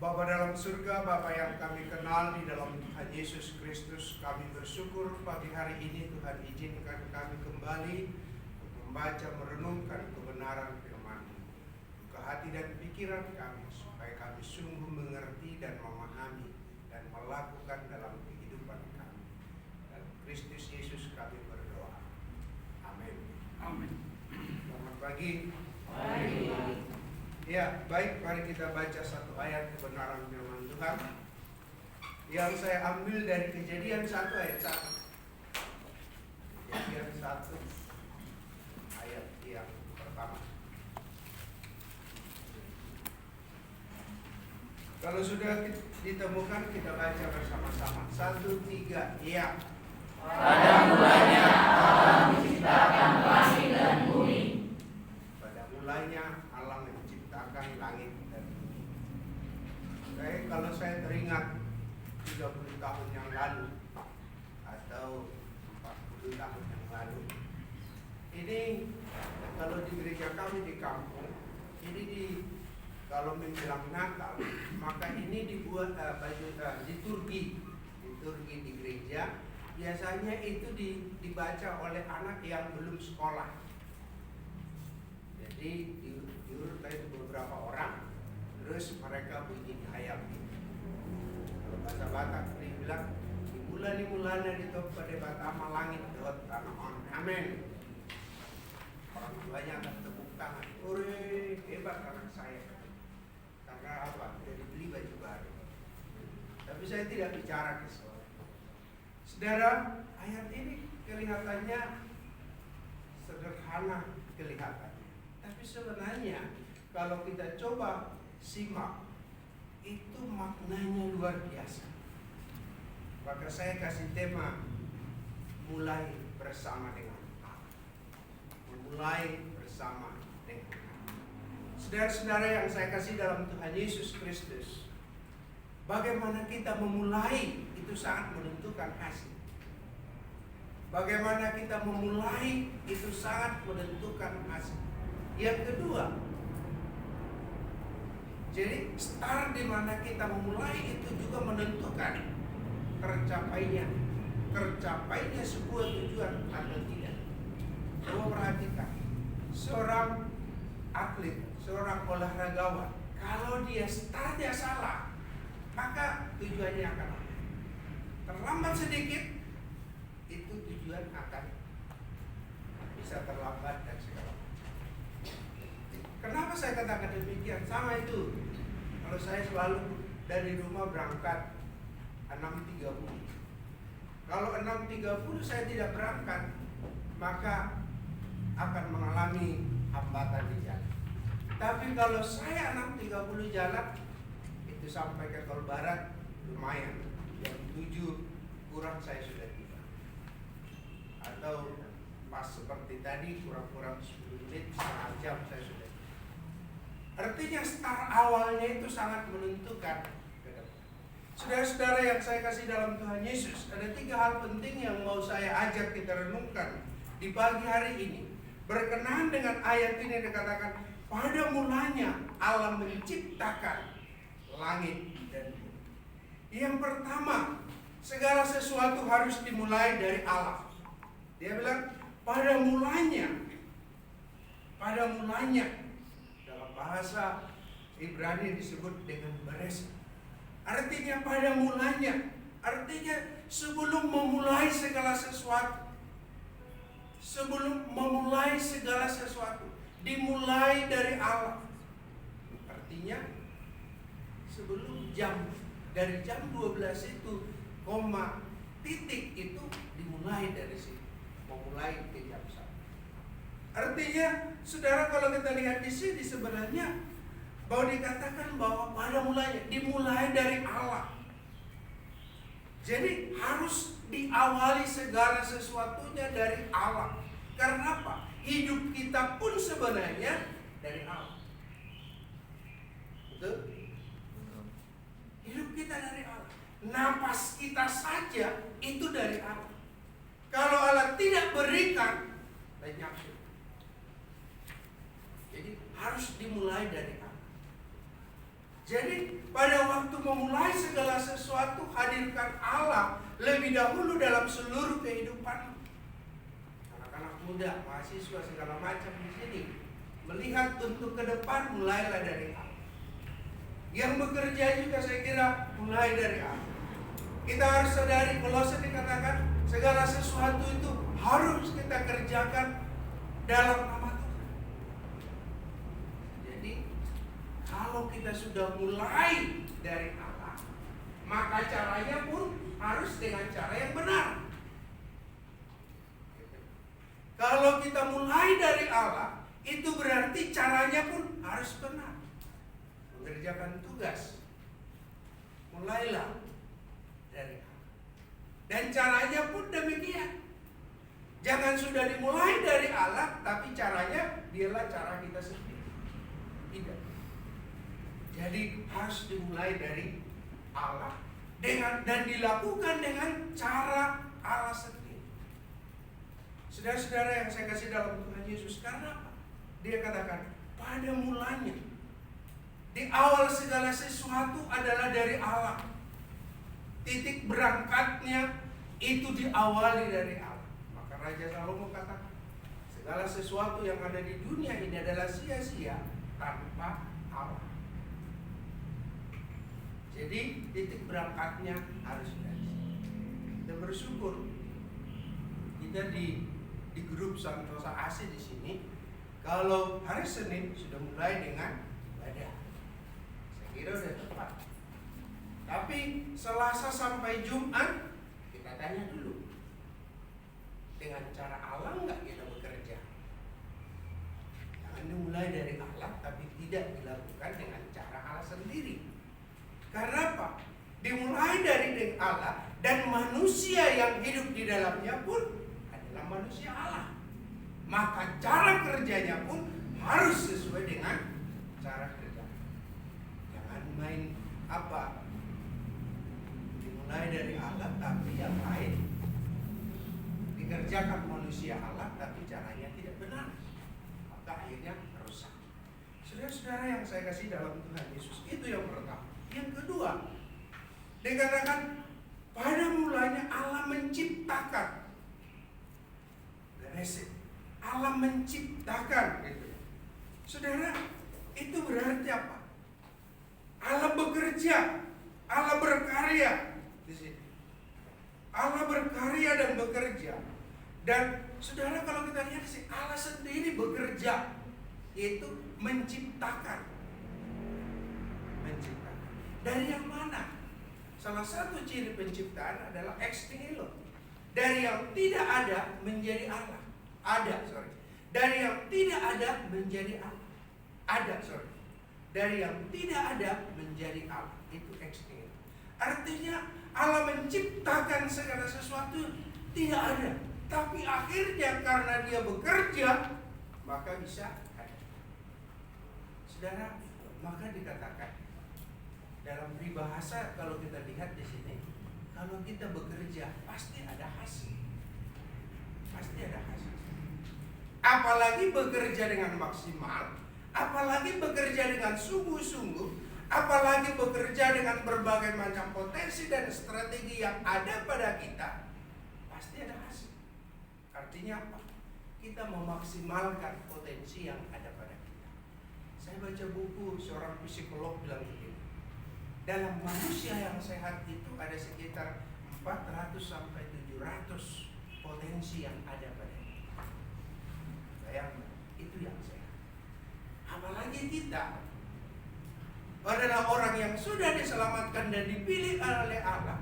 Bapa dalam surga, Bapa yang kami kenal di dalam Tuhan Yesus Kristus, kami bersyukur pagi hari ini Tuhan izinkan kami kembali membaca, merenungkan kebenaran firman-Mu. Buka hati dan pikiran kami supaya kami sungguh mengerti dan memahami dan melakukan dalam kehidupan kami. Dan Kristus Yesus kami berdoa. Amin. Amin. Selamat pagi. Pagi. Ya, baik, mari kita baca satu ayat kebenaran firman Tuhan yang saya ambil dari Kejadian 1 ayat 1. Kejadian 1 ayat yang pertama. Kalau sudah ditemukan, kita baca bersama-sama. 1, 3, iya. Pada mulanya Allah menciptakan langit dan bumi. Pada mulanya Allah menciptakan langit dan bumi. Oke, kalau saya teringat 30 tahun yang lalu atau 40 tahun yang lalu, ini kalau di gereja kami di kampung, ini kalau menjelang Natal, maka ini dibuat liturgi di gereja. Biasanya itu dibaca oleh anak yang belum sekolah. Jadi diurut oleh beberapa orang, terus mereka bunyi ayat ini. Kalau bahasa Batak dia bilang, mulana di pada batama langit dot tanah on. Amin. Orang tuanya akan tepuk tangan. Ore, hebat anak saya. Karena apa? Dia dibeli baju baru. Tapi saya tidak bicara ke sekolah. Saudara, ayat ini kelihatannya sederhana kelihatannya. Tapi sebenarnya kalau kita coba simak, itu maknanya luar biasa. Maka saya kasih tema mulai bersama dengan Allah. Memulai bersama dengan Allah. Saudara-saudara yang saya kasih dalam Tuhan Yesus Kristus, bagaimana kita memulai itu sangat menentukan hasil. Bagaimana kita memulai itu sangat menentukan hasil. Yang kedua, jadi start di mana kita memulai itu juga menentukan tercapainya sebuah tujuan atau tidak. Coba perhatikan, seorang atlet, seorang olahragawan, kalau dia startnya salah, maka tujuannya akan terlambat sedikit, itu tujuan akan bisa terlambat dan segala macam. Kenapa saya katakan demikian? Sama itu. Kalau saya selalu dari rumah berangkat 6.30. Kalau 6.30 saya tidak berangkat, maka akan mengalami hambatan di jalan. Tapi kalau saya 6.30 jalan, itu sampai ke Tol Barat lumayan. Jam 7 kurang saya sudah tiba. Atau pas seperti tadi kurang-kurang 10 menit, setengah jam saya sudah tiba. Artinya start awalnya itu sangat menentukan. Saudara-saudara yang saya kasih dalam Tuhan Yesus, ada 3 hal penting yang mau saya ajak kita renungkan di pagi hari ini. Berkenaan dengan ayat ini dikatakan, pada mulanya Allah menciptakan langit dan bumi. Yang pertama, segala sesuatu harus dimulai dari Allah. Dia bilang, pada mulanya dalam bahasa Ibrani disebut dengan Bereshit. Artinya pada mulanya, artinya sebelum memulai segala sesuatu. Sebelum memulai segala sesuatu, dimulai dari Allah. Artinya sebelum dari jam 12 itu, titik itu dimulai dari situ. Memulai ke jam 1. Artinya, saudara, kalau kita lihat di sini sebenarnya bahwa dikatakan bahwa pada mulanya dimulai dari Allah. Jadi harus diawali segala sesuatunya dari Allah. Karena apa? Hidup kita pun sebenarnya dari Allah. Betul? Hidup kita dari Allah. Napas kita saja itu dari Allah. Kalau Allah tidak berikan, lenyap. Jadi harus dimulai dari Allah. Jadi pada waktu memulai segala sesuatu, hadirkan Allah lebih dahulu dalam seluruh kehidupan. Anak-anak muda, mahasiswa segala macam di sini melihat untuk ke depan, mulailah dari Allah. Yang bekerja juga saya kira mulai dari Allah. Kita harus sadari, Kolose dikatakan segala sesuatu itu harus kita kerjakan dalam nama Tuhan. Jadi kalau kita sudah mulai dari Allah, maka caranya pun harus dengan cara yang benar. Kalau kita mulai dari Allah, itu berarti caranya pun harus benar. Mengerjakan tugas, mulailah dari Allah. Dan caranya pun demikian. Jangan sudah dimulai dari Allah, tapi caranya dialah cara kita sendiri. Tidak. Jadi harus dimulai dari Allah dan dilakukan dengan cara Allah sendiri. Saudara-saudara yang saya kasih dalam Tuhan Yesus, karena apa? Dia katakan pada mulanya, di awal segala sesuatu adalah dari Allah. Titik berangkatnya itu diawali dari Allah. Raja Salomo katakan, segala sesuatu yang ada di dunia ini adalah sia-sia tanpa Allah. Jadi titik berangkatnya harus dari sini. Kita bersyukur kita di grup Santosa AC di sini, kalau hari Senin sudah mulai dengan ibadah. Saya kira sudah tepat. Tapi Selasa sampai Jumat kita tanya dulu, dengan cara Allah enggak kita bekerja? Jangan dimulai dari Allah, tapi tidak dilakukan dengan cara Allah sendiri. Karena apa? Dimulai dari Allah, dan manusia yang hidup di dalamnya pun adalah manusia Allah. Maka cara kerjanya pun harus sesuai dengan cara kerja. Jangan main apa? Dimulai dari Allah, tapi yang lain dikerjakan manusia Allah, tapi caranya tidak benar, maka akhirnya rusak. Saudara-saudara yang saya kasih dalam Tuhan Yesus, itu yang pertama. Yang kedua, dikatakan pada mulanya Allah menciptakan. Allah menciptakan, gitu. Saudara, itu berarti apa? Allah bekerja, Allah berkarya di sini. Allah berkarya dan bekerja. Dan saudara, kalau kita lihat sih, Allah sendiri bekerja, yaitu menciptakan. Dari yang mana? Salah satu ciri penciptaan adalah ex nihilo. Dari yang tidak ada menjadi Allah. Dari yang tidak ada menjadi Allah. Dari yang tidak ada menjadi Allah. Itu ex nihilo. Artinya Allah menciptakan segala sesuatu tidak ada, tapi akhirnya karena dia bekerja, maka bisa ada. Saudara, maka dikatakan dalam peribahasa, kalau kita lihat di sini, kalau kita bekerja pasti ada hasil. Apalagi bekerja dengan maksimal, apalagi bekerja dengan sungguh-sungguh, apalagi bekerja dengan berbagai macam potensi dan strategi yang ada pada kita, pasti ada hasil. Artinya apa? Kita memaksimalkan potensi yang ada pada kita. Saya baca buku seorang psikolog bilang begini, dalam manusia yang sehat itu ada sekitar 400 sampai 700 potensi yang ada pada kita. Bayangkan, itu yang sehat. Apalagi kita adalah orang yang sudah diselamatkan dan dipilih oleh Allah,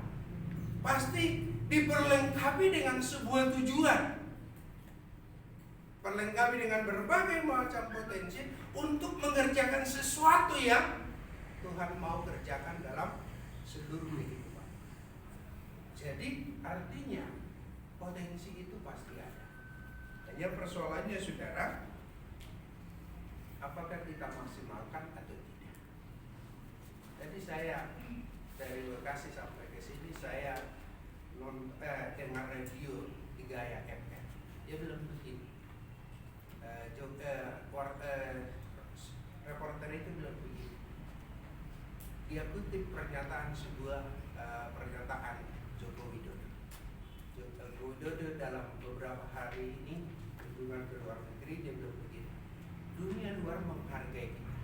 pasti diperlengkapi dengan sebuah tujuan, perlengkapi dengan berbagai macam potensi untuk mengerjakan sesuatu yang Tuhan mau kerjakan dalam seluruh kehidupan. Jadi artinya potensi itu pasti ada. Hanya persoalannya, saudara, apakah kita maksimalkan atau tidak. Jadi saya dari Bekasi sampai ke sini, saya dengar radio di Gaya FM. Dia bilang begini, reporter itu bilang begini, dia kutip sebuah pernyataan Joko Widodo. Joko Widodo dalam beberapa hari ini kunjungan ke luar negeri, dia bilang begini, dunia luar menghargai kita,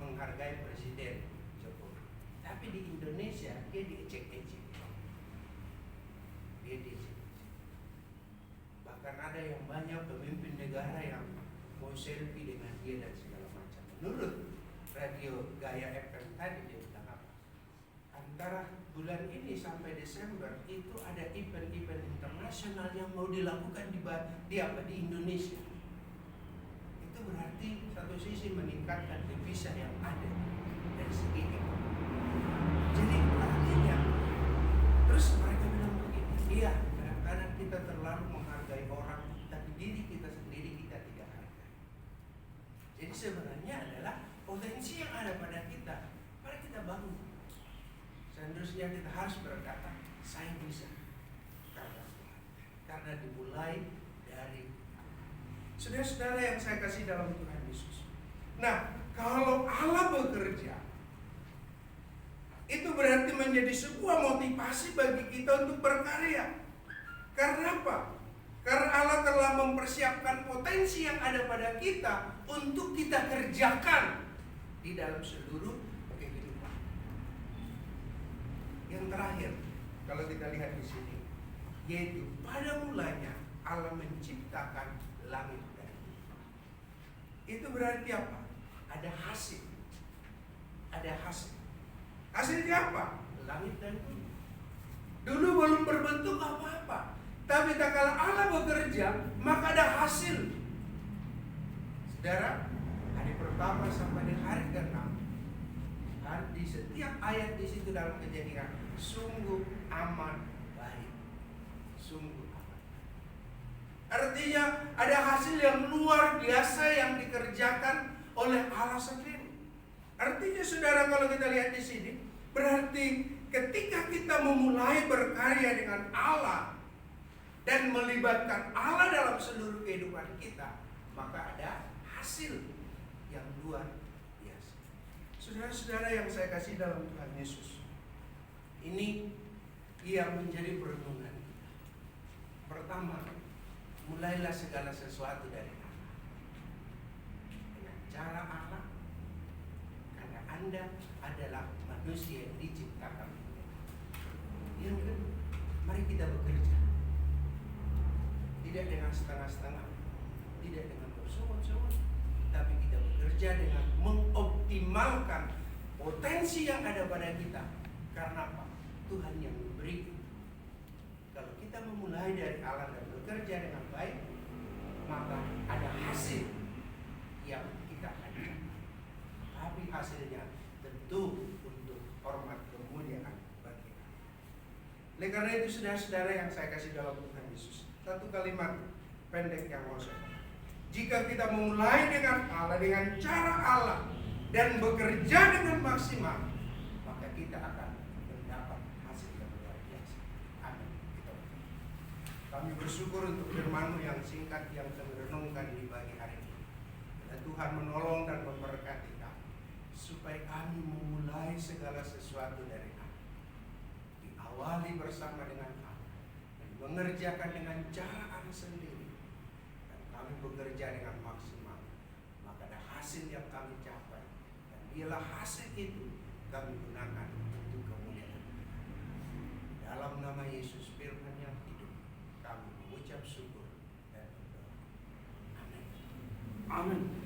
menghargai Presiden Jokowi, tapi di Indonesia dia diejek-ejek. Bahkan ada yang banyak pemimpin negara yang mau selfie dengan dia dan segala macam. Menurut radio Gaya FM tadi, dia bilang apa? Antara bulan ini sampai Desember itu ada event-event internasional yang mau dilakukan di Indonesia. Itu berarti satu sisi meningkatkan devisa yang ada dari segi ekonomi. Jadi artinya, terus mereka bilang begini, iya, kadang-kadang kita terlalu menghargai orang, tapi diri kita sendiri kita tidak hargai. Jadi sebenarnya adalah potensi yang ada pada kita, mari kita bangun. Seharusnya kita harus berkata, saya bisa karena Tuhan, karena dimulai dari saudara-saudara yang saya kasih dalam Tuhan Yesus. Nah, kalau Allah bekerja, itu berarti menjadi sebuah motivasi bagi kita untuk berkarya. Karena apa? Karena Allah telah mempersiapkan potensi yang ada pada kita untuk kita kerjakan di dalam seluruh kehidupan. Yang terakhir, kalau kita lihat di sini, yaitu pada mulanya Allah menciptakan langit dan bumi. Itu berarti apa? Ada hasil. Ada hasil. Hasilnya apa? Langit dan bumi. Dulu belum berbentuk apa-apa, tapi tak kala Allah bekerja, maka ada hasil. Saudara, hari pertama sampai di hari ke-6, di setiap ayat di situ dalam Kejadian, sungguh amat baik, sungguh amat. Artinya ada hasil yang luar biasa yang dikerjakan oleh Allah sendiri. Artinya saudara, kalau kita lihat di sini, berarti ketika kita memulai berkarya dengan Allah dan melibatkan Allah dalam seluruh kehidupan kita, maka ada hasil yang luar biasa. Saudara-saudara yang saya kasih dalam Tuhan Yesus, ini yang menjadi perenungan kita. Pertama, mulailah segala sesuatu dari Allah, dengan cara Allah, karena Anda adalah manusia yang diciptakan. Yang kedua, mari kita bekerja, tidak dengan setengah-setengah, tidak dengan bersungut-sungut, tapi kita bekerja dengan mengoptimalkan potensi yang ada pada kita. Karena apa? Tuhan yang memberi. Kalau kita memulai dari Allah dan bekerja dengan baik, maka ada hasil yang kita akan dapat. Tapi hasilnya tentu untuk hormat kemuliaan bagi Allah. Oleh karena itu, saudara-saudara yang saya kasih dalam Tuhan Yesus, satu kalimat pendek yang mau saya katakan. Jika kita memulai dengan Allah, dengan cara Allah, dan bekerja dengan maksimal, maka kita akan mendapat hasil yang luar biasa. Amin. Kami bersyukur untuk firman-Mu yang singkat yang kami renungkan di pagi hari ini. Dan Tuhan menolong dan memberkati kami, supaya kami memulai segala sesuatu dari Allah, diawali bersama dengan Allah, dan mengerjakan dengan cara Allah sendiri, dan kami bekerja dengan maksimal, maka ada hasil yang kami capai, dan biarlah hasil itu kami gunakan untuk kemuliaan. Dalam nama Yesus, firman yang hidup, kami mengucap syukur dan berdoa. Amin. Amin.